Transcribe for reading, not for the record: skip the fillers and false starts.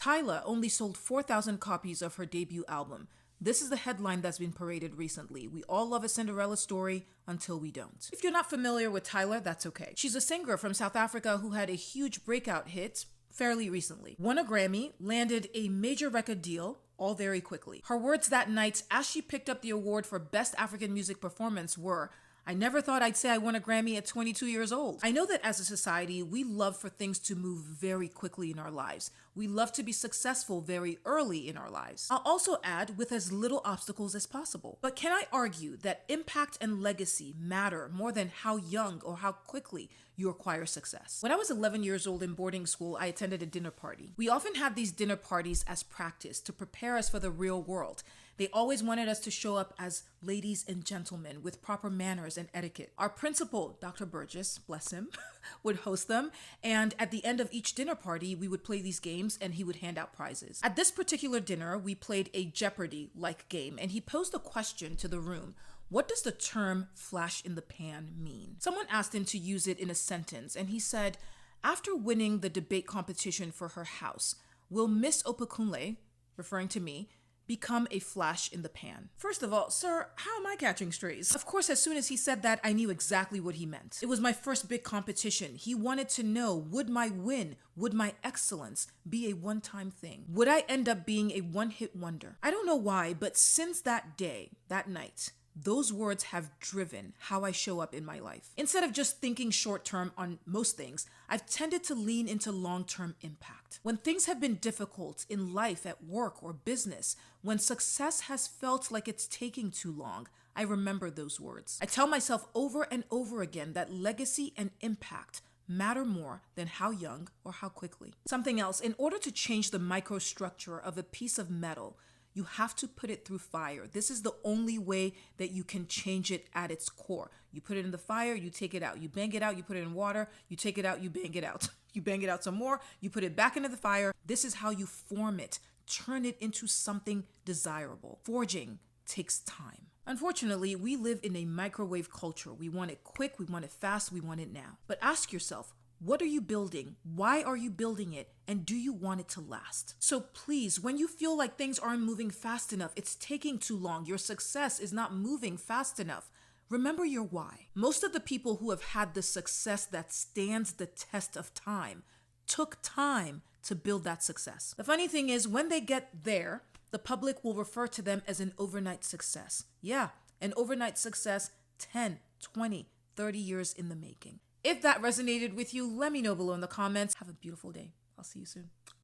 Tyla only sold 4,000 copies of her debut album. This is the headline that's been paraded recently. We all love a Cinderella story until we don't. If you're not familiar with Tyla, that's okay. She's a singer from South Africa who had a huge breakout hit fairly recently. Won a Grammy, landed a major record deal, all very quickly. Her words that night as she picked up the award for Best African Music Performance were, "I never thought I'd say I won a Grammy at 22 years old." I know that as a society, we love for things to move very quickly in our lives. We love to be successful very early in our lives. I'll also add with as little obstacles as possible. But can I argue that impact and legacy matter more than how young or how quickly you acquire success? When I was 11 years old in boarding school, I attended a dinner party. We often had these dinner parties as practice to prepare us for the real world. They always wanted us to show up as ladies and gentlemen with proper manners and etiquette. Our principal, Dr. Burgess, bless him, would host them, and at the end of each dinner party, we would play these games and he would hand out prizes. At this particular dinner, we played a Jeopardy-like game, and he posed a question to the room. What does the term flash in the pan mean? Someone asked him to use it in a sentence, and he said, "After winning the debate competition for her house, will Miss Opokunle," referring to me, "become a flash in the pan?" First of all, sir, how am I catching strays? Of course, as soon as he said that, I knew exactly what he meant. It was my first big competition. He wanted to know, would my win, would my excellence be a one-time thing? Would I end up being a one-hit wonder? I don't know why, but since that day, that night, those words have driven how I show up in my life. Instead of just thinking short term on most things, I've tended to lean into long-term impact. When things have been difficult in life, at work, or business, when success has felt like it's taking too long, I remember those words. I tell myself over and over again that legacy and impact matter more than how young or how quickly. Something else, in order to change the microstructure of a piece of metal, you have to put it through fire. This is the only way that you can change it at its core. You put it in the fire, you take it out. You bang it out, you put it in water, you take it out, you bang it out. You bang it out some more, you put it back into the fire. This is how you form it, turn it into something desirable. Forging takes time. Unfortunately, we live in a microwave culture. We want it quick, we want it fast, we want it now. But ask yourself, what are you building? Why are you building it? And do you want it to last? So please, when you feel like things aren't moving fast enough, it's taking too long, your success is not moving fast enough, remember your why. Most of the people who have had the success that stands the test of time took time to build that success. The funny thing is, when they get there, the public will refer to them as an overnight success. Yeah, an overnight success 10, 20, 30 years in the making. If that resonated with you, let me know below in the comments. Have a beautiful day. I'll see you soon.